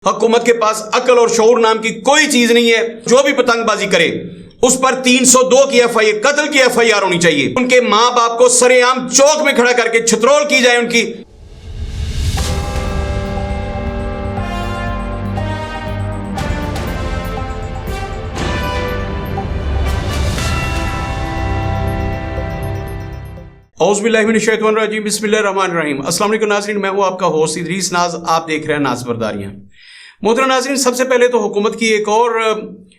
हुकूमत के पास अकल और शऊर नाम की कोई चीज नहीं है। जो भी पतंगबाजी करे उस पर 302 की एफआईआर, कत्ल की एफआईआर होनी चाहिए। उनके माँ बाप को सरेआम चौक में खड़ा करके छतरोल की जाए उनकी। औज़ुबिल्लाहिमिनश्शैतानिर्रजीम, बिस्मिल्लाहिर्रहमानिर्रहीम। अस्सलाम वालेकुम नाज़रीन, मैं हूँ आपका होस्ट इदरीस नाज। आप देख रहे हैं नाज़ बरदारियाँ। मोहतरम नाज़रीन, सबसे पहले तो हुकूमत की एक और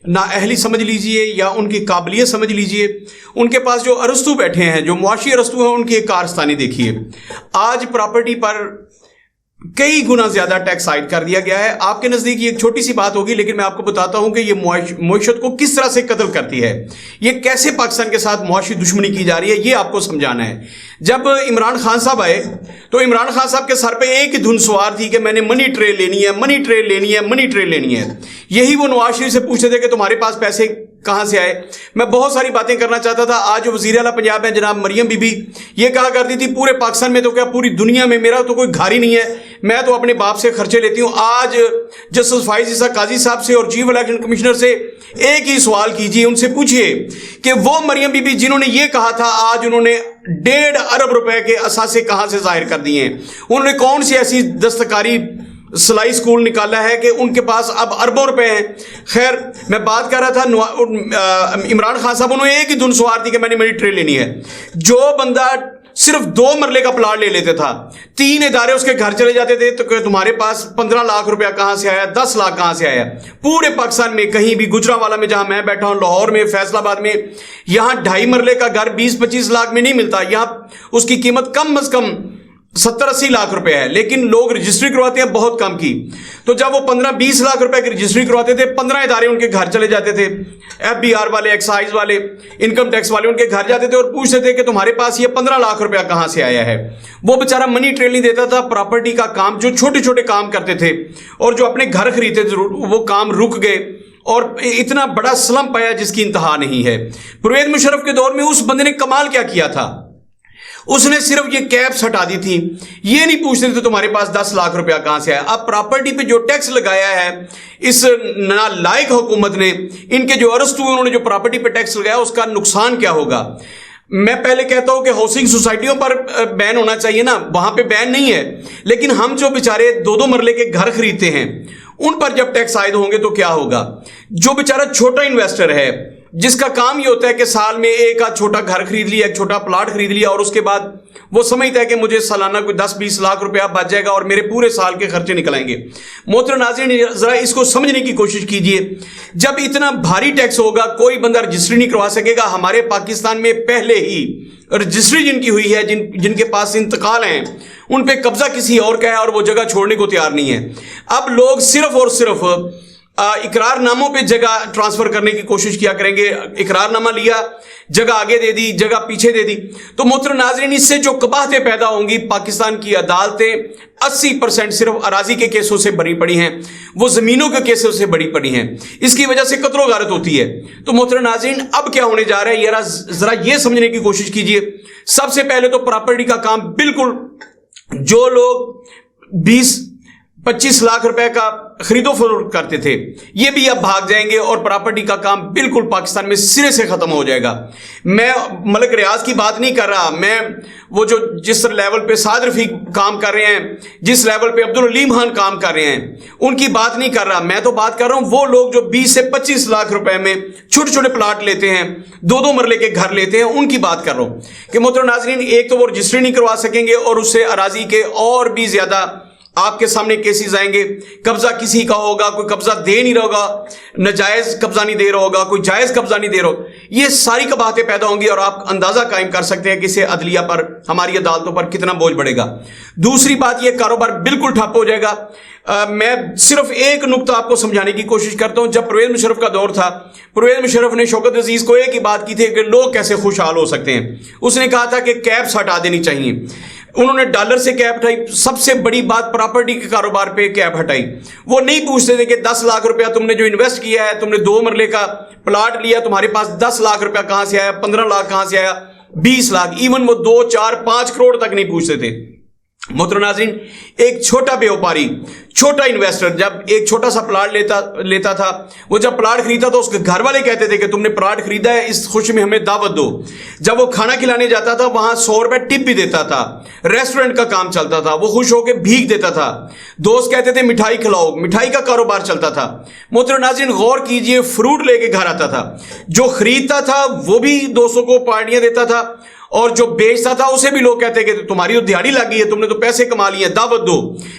नाअहली समझ लीजिए या उनकी काबिलियत समझ लीजिए। उनके पास जो अरस्तू बैठे हैं, जो मुआशी अरस्तू हैं, उनकी एक कारस्तानी देखिए। आज प्रॉपर्टी पर कई गुना ज्यादा टैक्स आयद कर दिया गया है। आपके नजदीक ये एक छोटी सी बात होगी, लेकिन मैं आपको बताता हूं कि ये मुआशत को किस तरह से कत्ल करती है, ये कैसे पाकिस्तान के साथ मुआशी दुश्मनी की जा रही है, ये आपको समझाना है। जब इमरान खान साहब आए तो इमरान खान साहब के सर पे एक ही धुन सवार थी कि मैंने मनी ट्रेल लेनी है, मनी ट्रेल लेनी है, मनी ट्रेल लेनी है। यही वो नवाज शरीफ से पूछते थे कि तुम्हारे पास पैसे कहां से आए। मैं बहुत सारी बातें करना चाहता था। आज जो वजीर आला पंजाब है जनाब मरियम बीबी, ये कहा करती थी पूरे पाकिस्तान में तो क्या पूरी दुनिया में मेरा तो कोई घर ही नहीं है, मैं तो अपने बाप से खर्चे लेती हूं। आज जस्टिस फाइज ईसा काजी साहब से और चीफ इलेक्शन कमिश्नर से एक ही सवाल कीजिए, उनसे पूछिए कि वो मरियम बीबी जिन्होंने ये कहा था, आज उन्होंने 1.5 अरब रुपए के असासे कहां से जाहिर कर दिए हैं। उन्होंने कौन सी ऐसी दस्तकारी सिलाई स्कूल निकाला है कि उनके पास अब अरबों रुपए हैं। खैर, मैं बात कर रहा था इमरान खान साहब, उन्होंने एक ही धुन सवार थी कि मैंने मेरी ट्रेन लेनी है। जो बंदा सिर्फ 2 मरले का प्लाट ले लेते था, 3 इदारे उसके घर चले जाते थे, तो तुम्हारे पास 15 लाख रुपया कहां से आया, 10 लाख कहां से आया। पूरे पाकिस्तान में कहीं भी, गुजरांवाला में जहां मैं बैठा हूं, लाहौर में, फैसलाबाद में, यहां 2.5 मरले का घर 20-25 लाख में नहीं मिलता। यहां उसकी कीमत कम अज कम 70-80 लाख रुपए है, लेकिन लोग रजिस्ट्री करवाते हैं बहुत कम की। तो जब वो 15-20 लाख रुपए की रजिस्ट्री करवाते थे, 15 इदारे उनके घर चले जाते थे, FBI वाले, एक्साइज वाले, इनकम टैक्स वाले उनके घर जाते थे और पूछते थे कि तुम्हारे पास ये 15 लाख रुपया कहां से आया है। वो बेचारा मनी ट्रेल नहीं देता था। प्रॉपर्टी का काम, जो छोटे छोटे काम करते थे और जो अपने घर खरीदते थे, वो काम रुक गए और इतना बड़ा स्लम्प आया जिसकी इंतहा नहीं है। परवेज मुशर्रफ के दौर में उस बंदे ने कमाल क्या किया था, उसने सिर्फ ये कैप्स हटा दी थी। ये नहीं पूछते थे तुम्हारे पास 10 लाख रुपया कहां से आया। अब प्रॉपर्टी पे जो टैक्स लगाया है इस नालायक हुकूमत ने, इनके जो अरस्तू उन्होंने जो प्रॉपर्टी पे टैक्स लगाया, उसका नुकसान क्या होगा। मैं पहले कहता हूं कि हाउसिंग सोसाइटियों पर बैन होना चाहिए ना, वहां पे बैन नहीं है, लेकिन हम जो बेचारे 2-2 मरले के घर खरीदते हैं उन पर जब टैक्स आयद होंगे तो क्या होगा। जो बेचारा छोटा इन्वेस्टर है, जिसका काम ये होता है कि साल में एक आध छोटा घर खरीद लिया, एक छोटा प्लाट खरीद लिया और उसके बाद वो समझता है कि मुझे सालाना कोई 10-20 लाख रुपया बच जाएगा और मेरे पूरे साल के खर्चे निकल आएंगे। मोहतरम नाज़रीन, जरा इसको समझने की कोशिश कीजिए। जब इतना भारी टैक्स होगा, कोई बंदा रजिस्ट्री नहीं करवा सकेगा। हमारे पाकिस्तान में पहले ही रजिस्ट्री जिनकी हुई है, जिनके पास इंतकाल हैं, उन पे कब्जा किसी और का है और वो जगह छोड़ने को तैयार नहीं है। अब लोग सिर्फ और सिर्फ इकरारनामों पे जगह ट्रांसफर करने की कोशिश किया करेंगे। इकरारनामा लिया, जगह आगे दे दी, जगह पीछे दे दी। तो मोहतरम नाज़रीन, इससे जो कबाहतें पैदा होंगी, पाकिस्तान की अदालतें 80% सिर्फ अराजी के केसों से भरी पड़ी हैं, वो जमीनों के केसों से भरी पड़ी हैं। इसकी वजह से कत्लो गारत होती है। तो मोहतरम नाज़रीन, अब क्या होने जा रहा है, जरा ये समझने की कोशिश कीजिए। सबसे पहले तो प्रॉपर्टी का काम बिल्कुल, जो लोग 20-25 लाख रुपए का खरीदो फरोख्त करते थे, ये भी अब भाग जाएंगे और प्रॉपर्टी का काम बिल्कुल पाकिस्तान में सिरे से खत्म हो जाएगा। मैं मलिक रियाज की बात नहीं कर रहा, मैं वो जो जिस लेवल पे साद रफीक काम कर रहे हैं, जिस लेवल पे अब्दुल अलीम खान काम कर रहे हैं, उनकी बात नहीं कर रहा। मैं तो बात कर रहा हूं वो लोग जो 20 से 25 लाख रुपए में छोटे छोटे प्लाट लेते हैं, 2-2 मरले के घर लेते हैं, उनकी बात कर रहा हूं कि मोहतरम नाज़रीन, एक तो वो रजिस्ट्री नहीं करवा सकेंगे और उससे अराजी के और भी ज्यादा आपके सामने केसेस आएंगे। कब्जा किसी का होगा, कोई कब्जा दे नहीं रहा होगा, नाजायज कब्जा नहीं दे रहा होगा, कोई जायज कब्जा नहीं दे रहा होगा। ये सारी कबाहतें पैदा होंगी और आप अंदाजा कायम कर सकते हैं कि इससे अदलिया पर, हमारी अदालतों पर कितना बोझ बढ़ेगा। दूसरी बात, यह कारोबार बिल्कुल ठप हो जाएगा। मैं सिर्फ एक नुक्ता आपको समझाने की कोशिश करता हूं। जब परवेज मुशर्रफ का दौर था, परवेज मुशर्रफ ने शौकत अजीज को एक ही बात की थी कि लोग कैसे खुशहाल हो सकते हैं। उसने कहा था कि कैप्स हटा देनी चाहिए। उन्होंने डॉलर से कैप हटाई। सबसे बड़ी बात, प्रॉपर्टी के कारोबार पे कैप हटाई। वो नहीं पूछते थे कि 10 लाख रुपया तुमने जो इन्वेस्ट किया है, तुमने 2 मरले का प्लाट लिया, तुम्हारे पास 10 लाख रुपया कहां से आया, 15 लाख कहां से आया, 20 लाख, इवन वो 2, 4, 5 करोड़ तक नहीं पूछते थे। मोहतरम नाज़रीन, एक छोटा व्यापारी, छोटा इन्वेस्टर जब एक छोटा सा प्लाट लेता था, वो जब प्लाट खरीदा तो उसके घर वाले कहते थे कि तुमने प्लाट खरीदा है, इस खुशी में हमें दावत दो। जब वो खाना खिलाने जाता था वहां 100 रुपए टिप भी देता था, रेस्टोरेंट का काम चलता था, वो खुश होकर भीख देता था। दोस्त कहते थे मिठाई खिलाओ, मिठाई का कारोबार चलता था। मोहतरम नाज़रीन, गौर कीजिए, फ्रूट लेके घर आता था, जो खरीदता था वो भी दोस्तों को पार्टियां देता था, और जो बेचता था उसे भी लोग कहते कि तुम्हारी तो दिहाड़ी लग गई है, तुमने तो पैसे कमा लिए, दावत दो।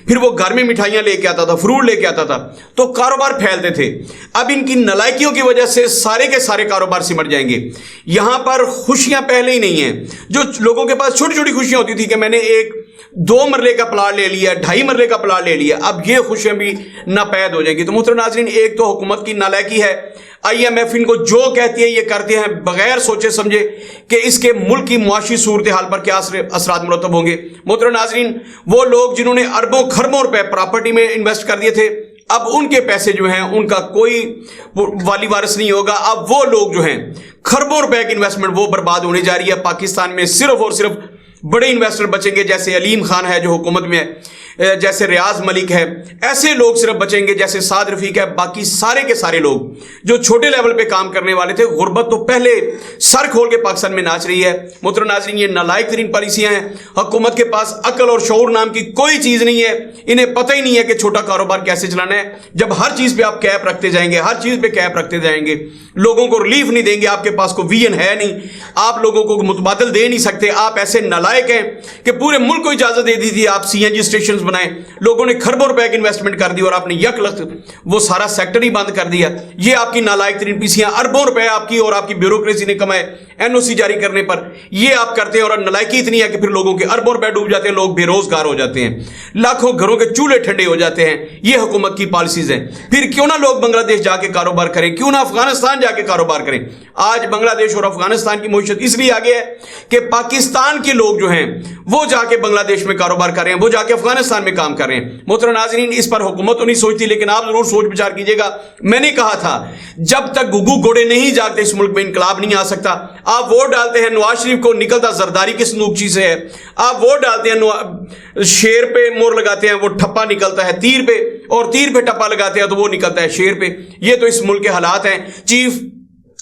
फिर वो घर में मिठाइयां लेके आता था, फ्रूट लेके आता था, तो कारोबार फैलते थे। अब इनकी नालायकियों की वजह से सारे के सारे कारोबार सिमट जाएंगे। यहां पर खुशियां पहले ही नहीं है। जो लोगों के पास छोटी छोटी खुशियां होती थी कि मैंने एक 2 मरले का प्लाट ले लिया, 2.5 मरले का प्लाट ले लिया, अब ये खुशियां भी नापैद हो जाएंगी। तो मोहतरम नाज़रीन, एक तो हुकूमत की नालायकी है, IMF इनको जो कहती है ये करते हैं बगैर सोचे समझे कि इसके मुल्क की मुआशी सूरत हाल पर क्या असरात मुरतब होंगे। मोहतरम नाज़रीन, वो लोग जिन्होंने अरबों खरबों रुपए प्रॉपर्टी में इन्वेस्ट कर दिए थे, अब उनके पैसे जो हैं उनका कोई वाली वारिस नहीं होगा। अब वो लोग जो हैं खरबों रुपए की इन्वेस्टमेंट वो बर्बाद होने जा रही है। पाकिस्तान में सिर्फ और सिर्फ बड़े इन्वेस्टर बचेंगे, जैसे अलीम खान है जो हुकूमत में है, जैसे रियाज मलिक है, ऐसे लोग सिर्फ बचेंगे, जैसे साद रफीक है। बाकी सारे के सारे लोग जो छोटे लेवल पे काम करने वाले थे, गुर्बत तो पहले सर खोल के पाकिस्तान में नाच रही है। मोहतरम नाज़रीन, ये नालायक तरीन पॉलिसियां हैं। हुकूमत के पास अकल और शऊर नाम की कोई चीज नहीं है। इन्हें पता ही नहीं है कि छोटा कारोबार कैसे चलाना है। जब हर चीज पे आप कैप रखते जाएंगे, हर चीज पे कैप रखते जाएंगे, लोगों को रिलीफ नहीं देंगे, आपके पास कोई विजन है नहीं, आप लोगों को मुतबादल दे नहीं सकते, आप ऐसे नालायक हैं कि पूरे मुल्क को इजाजत दे दी थी आप CNG स्टेशन बनाए, लोगों ने खरबों रुपए की इन्वेस्टमेंट कर दी और आपने यकलख्त वो सारा सेक्टर ही बंद कर दिया। ये आपकी नालायक तरीन पीसियां, अरबों रुपए आपकी और आपकी ब्यूरोक्रेसी ने कमाए NOC जारी करने पर, ये आप करते हैं। और नालायकी इतनी है कि फिर लोगों के अरबों रुपए डूब जाते हैं, लोग बेरोजगार हो जाते हैं, लाखों घरों के चूल्हे ठंडे हो जाते हैं। ये हुकूमत की पॉलिसीज हैं। फिर क्यों ना लोग बांग्लादेश जाके कारोबार करें, क्यों ना अफगानिस्तान जाके कारोबार करें। आज बांग्लादेश और अफगानिस्तान की मईशत इसलिए आगे है कि पाकिस्तान के लोग जो हैं वो जाके बांग्लादेश में कारोबार कर रहे हैं, वो जाके अफगानिस्तान में काम कर रहे हैं। मोहतरम नाज़रीन, इस पर हुकूमत तो नहीं सोचती, लेकिन आप जरूर सोच विचार कीजिएगा। मैंने कहा था जब तक गुग्गू घोड़े नहीं जागते इस मुल्क में इनकलाब नहीं आ सकता। आप वोट डालते हैं नवाज शरीफ को, निकलता जरदारी की संदूकची से है। आप वोट डालते हैं शेर पे मोर लगाते हैं, वो ठप्पा निकलता है तीर पे, और तीर पे टप्पा लगाते हैं तो वो निकलता है शेर पे। ये तो इस मुल्क के हालात हैं। चीफ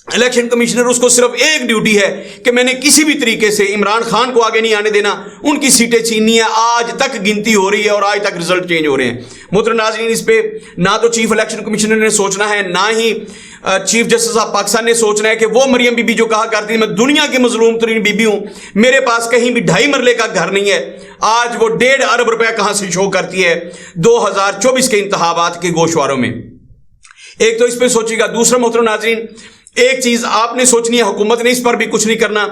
इलेक्शन कमिश्नर, उसको सिर्फ एक ड्यूटी है कि मैंने किसी भी तरीके से इमरान खान को आगे नहीं आने देना, उनकी सीटें छीननी है। आज तक गिनती हो रही है और आज तक रिजल्ट चेंज हो रहे हैं। मोहतरम नाज़रीन, इस पे ना तो चीफ इलेक्शन कमिश्नर ने सोचना है, ना ही चीफ जस्टिस ऑफ पाकिस्तान ने सोचना है कि वो मरियम बीबी जो कहा करती है मैं दुनिया की मजलूम तरीन बीबी हूं, मेरे पास कहीं भी 2.5 मरले का घर नहीं है, आज वो 1.5 अरब रुपया कहां से शो करती है 2024 के इंतखाबात के गोशवारों में। एक तो इस पे सोचिएगा। दूसरा मोहतरम नाज़रीन, एक चीज आपने सोचनी है, हुकूमत ने इस पर भी कुछ नहीं करना।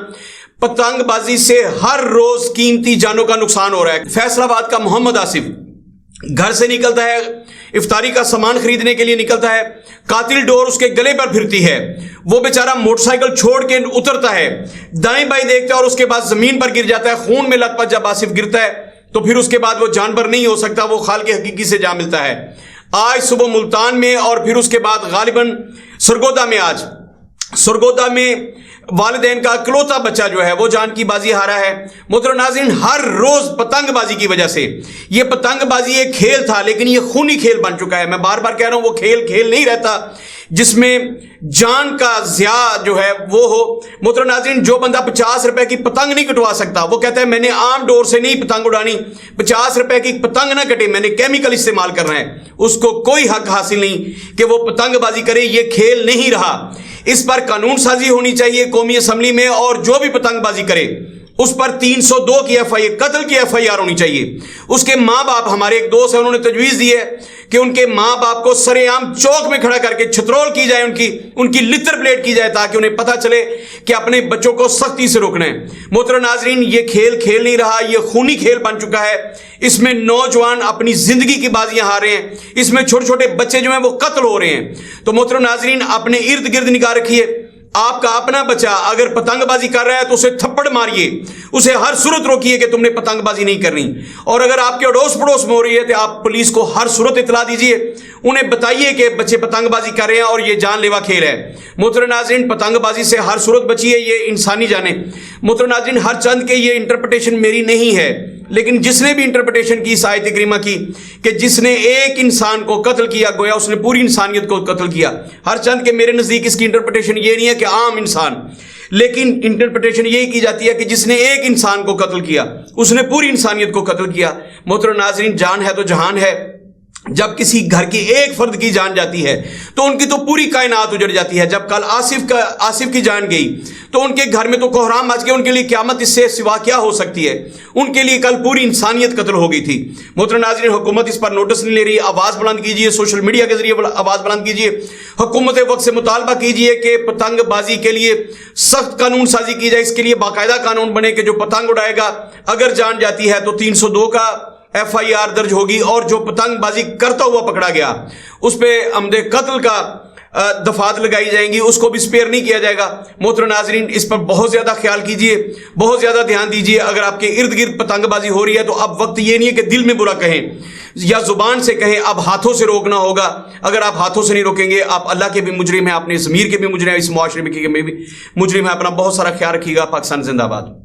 पतंगबाजी से हर रोज कीमती जानों का नुकसान हो रहा है। फैसलाबाद का मोहम्मद आसिफ घर से निकलता है, इफ्तारी का सामान खरीदने के लिए निकलता है, कातिल डोर उसके गले पर फिरती है, वो बेचारा मोटरसाइकिल छोड़ के उतरता है, दाएं बाएं देखता है और उसके बाद जमीन पर गिर जाता है, खून में लथपथ जब आसिफ गिरता है तो फिर उसके बाद वो जानवर नहीं हो सकता, वो खालिक हकीकी से जा मिलता है। आज सुबह मुल्तान में और फिर उसके बाद गालिबन सरगोदा में, आज सरगोदा में वालिदैन का इकलौता बच्चा जो है वो जान की बाजी हारा है। मोहतरम नाज़रीन, हर रोज पतंगबाजी की वजह से, ये पतंगबाजी एक खेल था लेकिन ये खूनी खेल बन चुका है। मैं बार बार कह रहा हूं, वो खेल नहीं रहता जिसमें जान का ज़िया जो है वो हो। मोहतरम नाज़रीन, जो बंदा 50 रुपए की पतंग नहीं कटवा सकता, वो कहता है मैंने आम डोर से नहीं पतंग उड़ानी, 50 रुपए की पतंग ना कटे, मैंने केमिकल इस्तेमाल करना है, उसको कोई हक हासिल नहीं कि वो पतंगबाजी करे। ये खेल नहीं रहा। इस पर कानून साजी होनी चाहिए कौमी असम्बली में, और जो भी पतंगबाजी करे उस पर 302 की FIR, कत्ल की FIR होनी चाहिए। उसके माँ बाप, हमारे एक दोस्त है, उन्होंने तजवीज दी है कि उनके माँ बाप को सरेआम चौक में खड़ा करके छतरोल की जाए, उनकी लितर प्लेट की जाए, ताकि उन्हें पता चले कि अपने बच्चों को सख्ती से रोकना है। मोहतरम नाज़रीन, ये खेल नहीं रहा, ये खूनी खेल बन चुका है। इसमें नौजवान अपनी जिंदगी की बाजियां हार रहे हैं, इसमें छोटे छोटे बच्चे जो हैं वो कत्ल हो रहे हैं। तो मोहतरम नाज़रीन, अपने इर्द गिर्द निगाह रखिए। आपका अपना बच्चा अगर पतंगबाजी कर रहा है तो उसे थप्पड़ मारिए, उसे हर सूरत रोकिए कि तुमने पतंगबाजी नहीं करनी। और अगर आपके अड़ोस पड़ोस में हो रही है तो आप पुलिस को हर सूरत इतला दीजिए, उन्हें बताइए कि बच्चे पतंगबाजी कर रहे हैं और ये जानलेवा खेल है। मोहतरम नाज़रीन, पतंगबाजी से हर सूरत बचिए, ये इंसानी जाने। मोहतरम नाज़रीन, हर चंद के ये इंटरप्रिटेशन मेरी नहीं है, لیکن جس نے بھی انٹرپریٹیشن کی اس آیت کریمہ کی کہ جس نے ایک انسان کو قتل کیا گویا اس نے پوری انسانیت کو قتل کیا، ہر چند کہ میرے نزدیک اس کی انٹرپریٹیشن یہ نہیں ہے کہ عام انسان، لیکن انٹرپریٹیشن یہی کی جاتی ہے کہ جس نے ایک انسان کو قتل کیا اس نے پوری انسانیت کو قتل کیا۔ محترم ناظرین، جان ہے تو جہان ہے، جب کسی گھر کی ایک فرد کی جان جاتی ہے تو ان کی تو پوری کائنات اجڑ جاتی ہے۔ جب کل آصف کی جان گئی تو ان کے گھر میں تو کوہرام مچ گیا، ان کے لیے قیامت اس سے سوا کیا ہو سکتی ہے؟ ان کے لیے کل پوری انسانیت قتل ہو گئی تھی۔ محترم ناظرین، حکومت اس پر نوٹس نہیں لے رہی، آواز بلند کیجیے، سوشل میڈیا کے ذریعے آواز بلند کیجیے، حکومت وقت سے مطالبہ کیجیے کہ پتنگ بازی کے لیے سخت قانون سازی کی جائے، اس کے لیے باقاعدہ قانون بنے کہ جو پتنگ اڑائے گا اگر جان جاتی ہے تو 302 کا FIR درج ہوگی، اور جو پتنگ بازی کرتا ہوا پکڑا گیا اس پہ عمد قتل کا دفعات لگائی جائیں گی، اس کو بھی سپیئر نہیں کیا جائے گا۔ محترم ناظرین، اس پر بہت زیادہ خیال کیجئے، بہت زیادہ دھیان دیجئے۔ اگر آپ کے ارد گرد پتنگ بازی ہو رہی ہے تو اب وقت یہ نہیں ہے کہ دل میں برا کہیں یا زبان سے کہیں، اب ہاتھوں سے روکنا ہوگا۔ اگر آپ ہاتھوں سے نہیں روکیں گے آپ اللہ کے بھی مجرم ہیں، اپنے ضمیر کے بھی مجرم ہیں، اس معاشرے میں بھی مجرم ہیں۔ اپنا بہت سارا خیال رکھیے گا۔ پاکستان زندہ باد۔